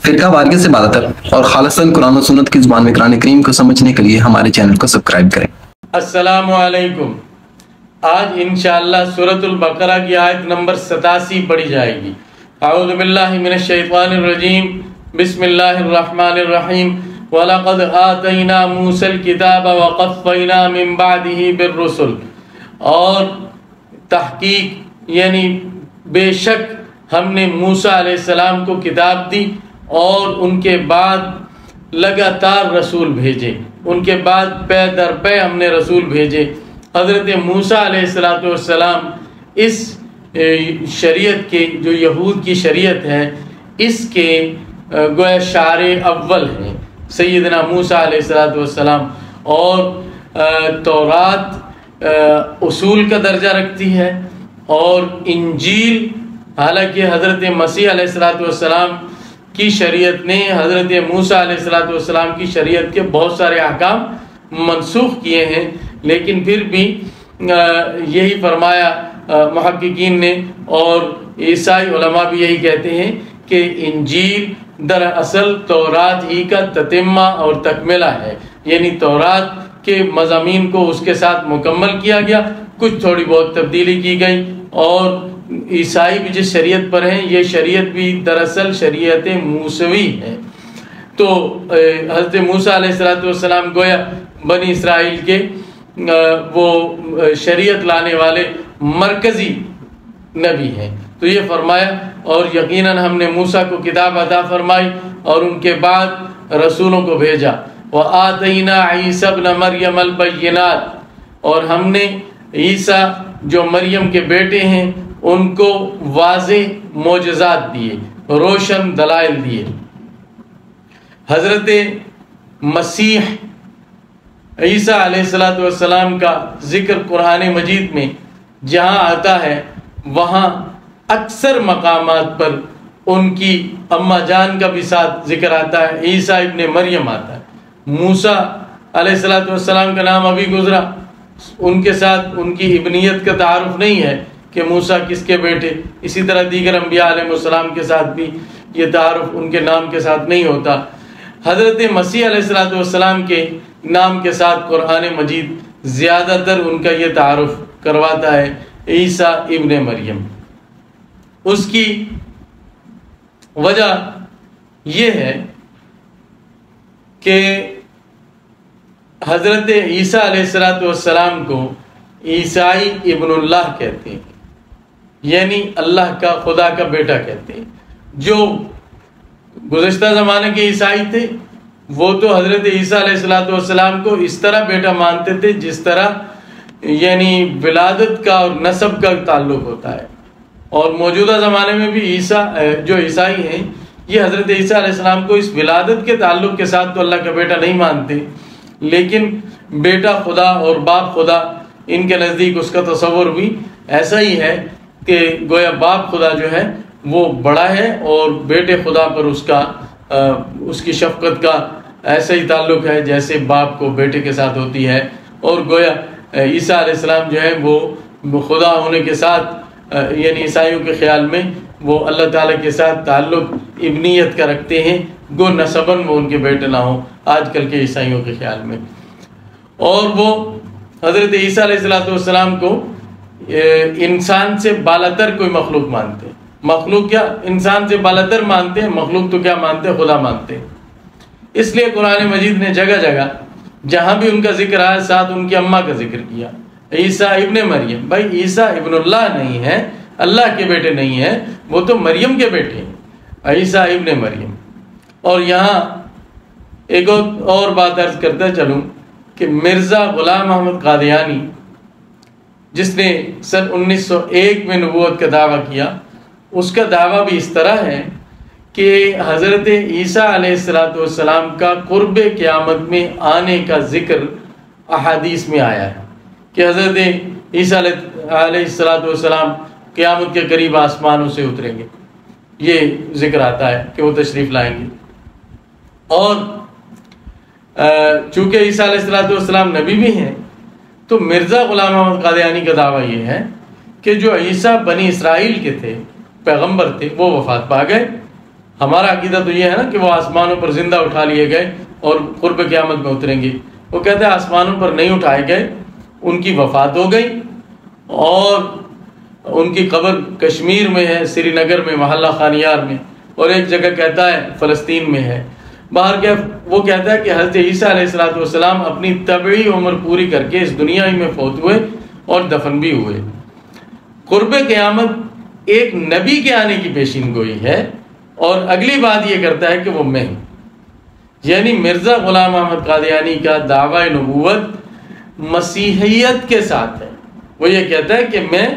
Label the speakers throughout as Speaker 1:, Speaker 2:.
Speaker 1: فرقہ واریت سے بالاتر اور خالصاً قرآن و سنت کی زبان میں قرآن کریم کو سمجھنے کے لیے ہمارے چینل کو سبسکرائب کریں۔
Speaker 2: السلام علیکم۔ آج انشاءاللہ سورۃ البقرہ کی آیت نمبر 87 پڑھی جائے گی۔ اعوذ باللہ من الشیطان الرجیم، بسم اللہ الرحمن الرحیم۔ وَلَقَدْ آتَيْنَا مُوسَى الْكِتَابَ وَقَفَّيْنَا مِن بَعْدِهِ بِالرُّسُلِ، اور تحقیق یعنی بے شک ہم نے موسیٰ علیہ السلام کو کتاب دی اور ان کے بعد لگاتار رسول بھیجے، ان کے بعد پے در پے ہم نے رسول بھیجے۔ حضرت موسیٰ علیہ السلام اس شریعت کے جو یہود کی شریعت ہے اس کے گویا شارع اول ہیں سیدنا موسیٰ علیہ السلام، اور تورات اصول کا درجہ رکھتی ہے، اور انجیل حالانکہ حضرت مسیح علیہ السلام کی شریعت نے حضرت موسیٰ علیہ السلام کی شریعت کے بہت سارے احکام منسوخ کیے ہیں، لیکن پھر بھی یہی فرمایا محققین نے، اور عیسائی علماء بھی یہی کہتے ہیں کہ انجیل دراصل تورات ہی کا تتمہ اور تکملہ ہے، یعنی تورات کے مضامین کو اس کے ساتھ مکمل کیا گیا، کچھ تھوڑی بہت تبدیلی کی گئی، اور عیسائی بھی جس شریعت پر ہیں یہ شریعت بھی دراصل شریعت موسوی ہے۔ تو حضرت موسیٰ علیہ السلام گویا بنی اسرائیل کے وہ شریعت لانے والے مرکزی نبی ہیں۔ تو یہ فرمایا، اور یقیناً ہم نے موسیٰ کو کتاب عطا فرمائی اور ان کے بعد رسولوں کو بھیجا۔ وَآتَيْنَا عِيسَى ابْنَ مَرْيَمَ الْبَيِّنَاتِ، اور ہم نے عیسیٰ جو مریم کے بیٹے ہیں ان کو واضح معجزات دیے، روشن دلائل دیے۔ حضرت مسیح عیسیٰ علیہ السلام کا ذکر قرآن مجید میں جہاں آتا ہے وہاں اکثر مقامات پر ان کی اماں جان کا بھی ساتھ ذکر آتا ہے، عیسیٰ ابن مریم آتا ہے۔ موسیٰ علیہ السلام کا نام ابھی گزرا، ان کے ساتھ ان کی ابنیت کا تعارف نہیں ہے کہ موسیٰ کس کے بیٹے، اسی طرح دیگر انبیاء علیہ السلام کے ساتھ بھی یہ تعارف ان کے نام کے ساتھ نہیں ہوتا۔ حضرت مسیح علیہ السلام کے نام کے ساتھ قرآن مجید زیادہ تر ان کا یہ تعارف کرواتا ہے، عیسیٰ ابن مریم۔ اس کی وجہ یہ ہے کہ حضرت عیسیٰ علیہ السلام کو عیسائی ابن اللہ کہتے ہیں، یعنی اللہ کا خدا کا بیٹا کہتے ہیں۔ جو گزشتہ زمانے کے عیسائی تھے وہ تو حضرت عیسیٰ علیہ السلام کو اس طرح بیٹا مانتے تھے جس طرح یعنی ولادت کا اور نسب کا تعلق ہوتا ہے، اور موجودہ زمانے میں بھی جو عیسائی ہیں یہ حضرت عیسیٰ علیہ السلام کو اس ولادت کے تعلق کے ساتھ تو اللہ کا بیٹا نہیں مانتے، لیکن بیٹا خدا اور باپ خدا ان کے نزدیک اس کا تصور بھی ایسا ہی ہے کہ گویا باپ خدا جو ہے وہ بڑا ہے اور بیٹے خدا پر اس کی شفقت کا ایسا ہی تعلق ہے جیسے باپ کو بیٹے کے ساتھ ہوتی ہے، اور گویا عیسیٰ علیہ السلام جو ہے وہ خدا ہونے کے ساتھ یعنی عیسائیوں کے خیال میں وہ اللہ تعالیٰ کے ساتھ تعلق ابنیت کا رکھتے ہیں، گو نسباً وہ ان کے بیٹے نہ ہوں آج کل کے عیسائیوں کے خیال میں۔ اور وہ حضرت عیسیٰ علیہ السلام کو انسان سے بالاتر کوئی مخلوق مانتے ہیں۔ مخلوق کیا انسان سے بالاتر مانتے ہیں، مخلوق تو کیا مانتے ہیں، خدا مانتے ہیں۔ اس لیے قرآن مجید نے جگہ جگہ جہاں بھی ان کا ذکر آیا ساتھ ان کی اماں کا ذکر کیا، عیسیٰ ابن مریم۔ بھائی عیسیٰ ابن اللہ نہیں ہے، اللہ کے بیٹے نہیں ہیں، وہ تو مریم کے بیٹے ہیں، عیسیٰ ابن مریم۔ اور یہاں ایک اور بات عرض کرتا چلوں کہ مرزا غلام احمد قادیانی جس نے سن 1901 میں نبوت کا دعویٰ کیا، اس کا دعویٰ بھی اس طرح ہے کہ حضرت عیسیٰ علیہ السلام کا قرب قیامت میں آنے کا ذکر احادیث میں آیا ہے کہ حضرت عیسیٰ علیہ السلام قیامت کے قریب آسمانوں سے اتریں گے، یہ ذکر آتا ہے کہ وہ تشریف لائیں گے۔ اور چونکہ عیسیٰ علیہ السلام نبی بھی ہیں تو مرزا غلام احمد قادیانی کا دعویٰ یہ ہے کہ جو عیسیٰ بنی اسرائیل کے تھے، پیغمبر تھے، وہ وفات پا گئے، ہمارا عقیدہ تو یہ ہے نا کہ وہ آسمانوں پر زندہ اٹھا لیے گئے اور قرب قیامت میں اتریں گے. وہ کہتے ہیں آسمانوں پر نہیں اٹھائے گئے، ان کی وفات ہو گئی اور ان کی قبر کشمیر میں ہے، سری نگر میں، محلہ خانیار میں، اور ایک جگہ کہتا ہے فلسطین میں ہے. باہر کیا وہ کہتا ہے کہ حضرت عیسیٰ علیہ السلام اپنی طبعی عمر پوری کر کے اس دنیا ہی میں فوت ہوئے اور دفن بھی ہوئے. قرب قیامت ایک نبی کے آنے کی پیشین گوئی ہے، اور اگلی بات یہ کرتا ہے کہ وہ میں ہوں. یعنی مرزا غلام احمد قادیانی کا دعویٰ نبوت مسیحیت کے ساتھ ہے. وہ یہ کہتا ہے کہ میں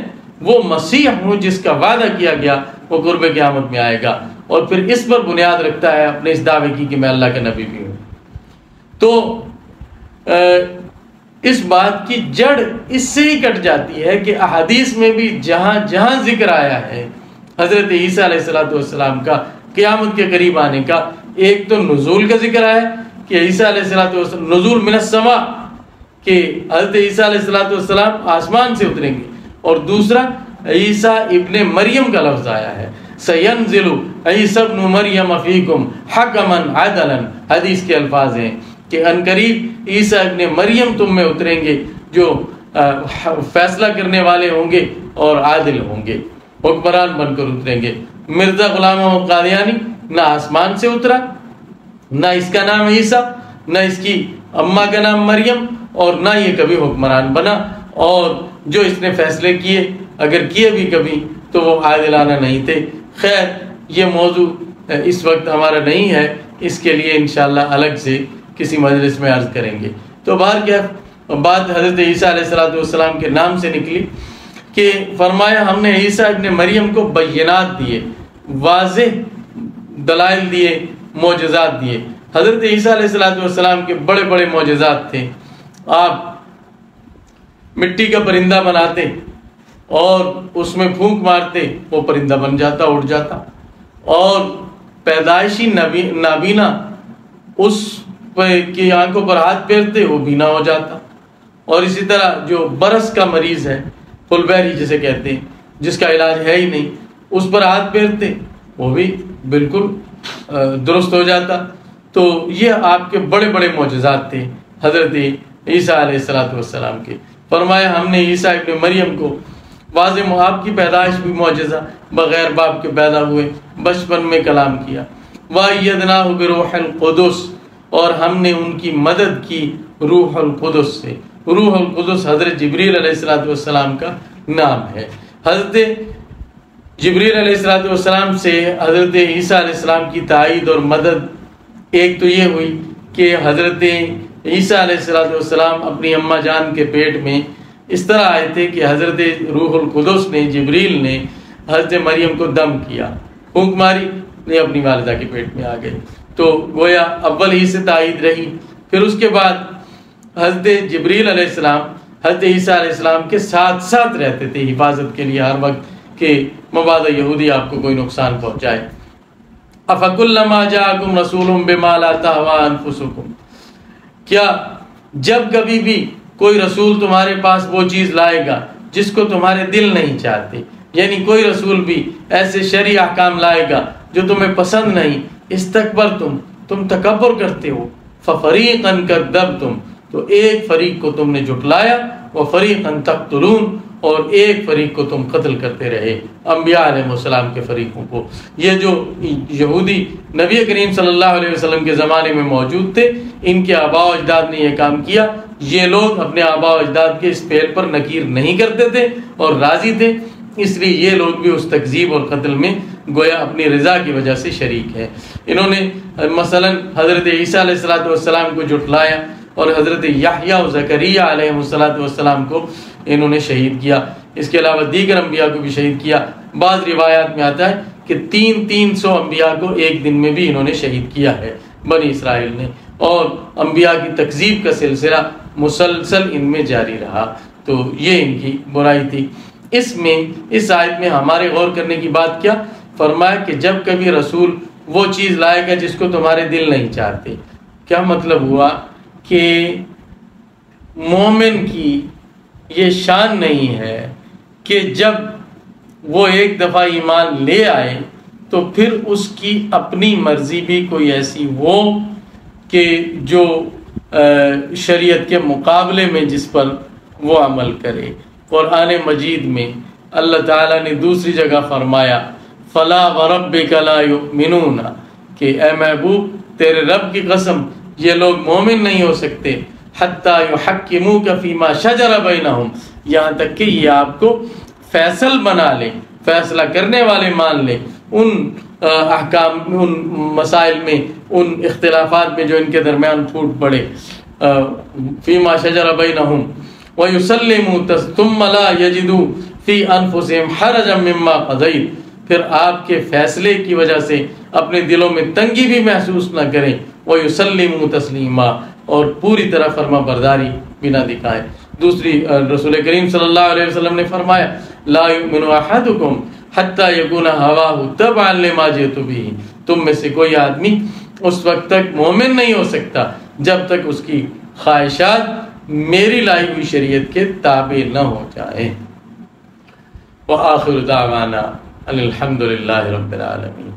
Speaker 2: وہ مسیح ہوں جس کا وعدہ کیا گیا وہ قرب قیامت میں آئے گا، اور پھر اس پر بنیاد رکھتا ہے اپنے اس دعوے کی کہ میں اللہ کا نبی بھی ہوں. تو اس بات کی جڑ اس سے ہی کٹ جاتی ہے کہ احادیث میں بھی جہاں جہاں ذکر آیا ہے حضرت عیسیٰ علیہ السلام کا قیامت کے قریب آنے کا، ایک تو نزول کا ذکر آیا کہ عیسیٰ علیہ السلام نزول من السماء، کہ حضرت عیسیٰ علیہ السلام آسمان سے اتریں گے، اور دوسرا عیسیٰ ابن مریم کا لفظ آیا ہے سینزل عیسیٰ ابن مریم فیکم حکما عدلا. حدیث کے الفاظ ہیں کہ عنقریب عیسیٰ ابن مریم تم میں اتریں گے جو فیصلہ کرنے والے ہوں گے اور عادل ہوں گے، حکمران بن کر اتریں گے. مرزا غلام احمد قادیانی نہ آسمان سے اترا، نہ اس کا نام عیسیٰ، نہ اس کی اماں کا نام مریم، اور نہ یہ کبھی حکمران بنا، اور جو اس نے فیصلے کیے اگر کیے بھی کبھی تو وہ عادلانہ نہیں تھے. خیر یہ موضوع اس وقت ہمارا نہیں ہے، اس کے لیے انشاءاللہ الگ سے کسی مجلس میں عرض کریں گے. تو بہر کیا بات حضرت عیسیٰ علیہ السلام کے نام سے نکلی کہ فرمایا ہم نے عیسیٰ ابن مریم کو بینات دیے، واضح دلائل دیے، معجزات دیے. حضرت عیسیٰ علیہ السلام کے بڑے بڑے معجزات تھے. آپ مٹی کا پرندہ بناتے اور اس میں پھونک مارتے، وہ پرندہ بن جاتا، اڑ جاتا، اور پیدائشی نابینا اس کی آنکھوں پر ہاتھ پھیرتے وہ بینا ہو جاتا. اور اسی طرح جو برس کا مریض ہے، فل بیری جسے کہتے ہیں، جس کا علاج ہے ہی نہیں، اس پر ہاتھ پھیرتے وہ بھی بالکل درست ہو جاتا. تو یہ آپ کے بڑے بڑے معجزات تھے حضرت عیسیٰ علیہ السلام کے. فرمایا ہم نے عیسیٰ ابن مریم کو واضح، آپ کی پیدائش بھی معجزہ، بغیر باپ کے پیدا ہوئے، بچپن میں کلام کیا. وَأَيَّدْنَاهُ بِرُوحِ الْقُدُسِ، اور ہم نے ان کی مدد کی روح القدس سے. روح القدس حضرت جبریل علیہ السلام کا نام ہے. حضرت جبریل علیہ السلام سے حضرت عیسیٰ علیہ السلام کی تائید اور مدد ایک تو یہ ہوئی کہ حضرت عیسیٰ علیہ السلام اپنی اماں جان کے پیٹ میں اس طرح آئے تھے کہ حضرت روح القدس نے، جبریل نے حضرت مریم کو دم کیا، پھونک ماری، نہیں اپنی والدہ کے پیٹ میں آ گئے. تو گویا اول ہی سے تائید رہی. پھر اس کے بعد حضرت جبریل علیہ السلام حضرت عیسیٰ علیہ السلام کے ساتھ ساتھ رہتے تھے حفاظت کے لیے ہر وقت کہ مبادا یہودی آپ کو کوئی نقصان پہنچائے. افکلما جاءکم رسول بما لا تهوى انفسکم، کیا جب کبھی بھی کوئی رسول تمہارے پاس وہ چیز لائے گا جس کو تمہارے دل نہیں چاہتے، یعنی کوئی رسول بھی ایسے شرعی احکام لائے گا جو تمہیں پسند نہیں، استکبرتم، تم تکبر کرتے ہو، ففریقا کذبتم، تو ایک فریق کو تم نے جھٹلایا، وفریقا تقتلون، اور ایک فریق کو تم قتل کرتے رہے، انبیاء علیہ السلام کے فریقوں کو. یہ جو یہودی نبی کریم صلی اللہ علیہ وسلم کے زمانے میں موجود تھے، ان کے آباء و اجداد نے یہ کام کیا. یہ لوگ اپنے آباء و اجداد کے اس فعل پر نکیر نہیں کرتے تھے اور راضی تھے، اس لیے یہ لوگ بھی اس تکذیب اور قتل میں گویا اپنی رضا کی وجہ سے شریک ہیں. انہوں نے مثلا حضرت عیسیٰ علیہ السلام کو جھٹلایا، اور حضرت یحییٰ و زکریا علیہ السلام کو انہوں نے شہید کیا. اس کے علاوہ دیگر انبیاء کو بھی شہید کیا. بعض روایات میں آتا ہے کہ 300 انبیاء کو ایک دن میں بھی انہوں نے شہید کیا ہے بنی اسرائیل نے، اور انبیاء کی تکذیب کا سلسلہ مسلسل ان میں جاری رہا. تو یہ ان کی برائی تھی. اس آیت میں ہمارے غور کرنے کی بات کیا فرمایا کہ جب کبھی رسول وہ چیز لائے گا جس کو تمہارے دل نہیں چاہتے. کیا مطلب ہوا کہ مومن کی یہ شان نہیں ہے کہ جب وہ ایک دفعہ ایمان لے آئے تو پھر اس کی اپنی مرضی بھی کوئی ایسی ہو کہ جو شریعت کے مقابلے میں جس پر وہ عمل کرے۔ قرآن مجید میں اللہ تعالیٰ نے دوسری جگہ فرمایا فلا وربک لا یؤمنون، کہ اے محبوب تیرے رب کی قسم یہ لوگ مومن نہیں ہو سکتے حتی یحکموک فیما شجر بینہم، یہاں تک کہ یہ آپ کو فیصل بنا لیں، فیصلہ کرنے والے مان لیں ان احکام، ان مسائل میں، ان اختلافات میں جو ان کے درمیان پھوٹ پڑے، فیما شجر بینہم ویسلموا ثم لا یجدوا فی انفسہم حرجا مما قضیت، پھر آپ کے فیصلے کی وجہ سے اپنے دلوں میں تنگی بھی محسوس نہ کریں، ویسلموا تسلیما، اور پوری طرح فرما برداری بنا دکھائے۔ دوسری رسول کریم صلی اللہ علیہ وسلم نے فرمایا لا یؤمن احدکم حتی یکون ہواہ تبعا لما جئت بہ، تم میں سے کوئی آدمی اس وقت تک مومن نہیں ہو سکتا جب تک اس کی خواہشات میری لائی ہوئی شریعت کے تابع نہ ہو جائیں۔ وآخر دعوانا الحمد للہ رب العالمین۔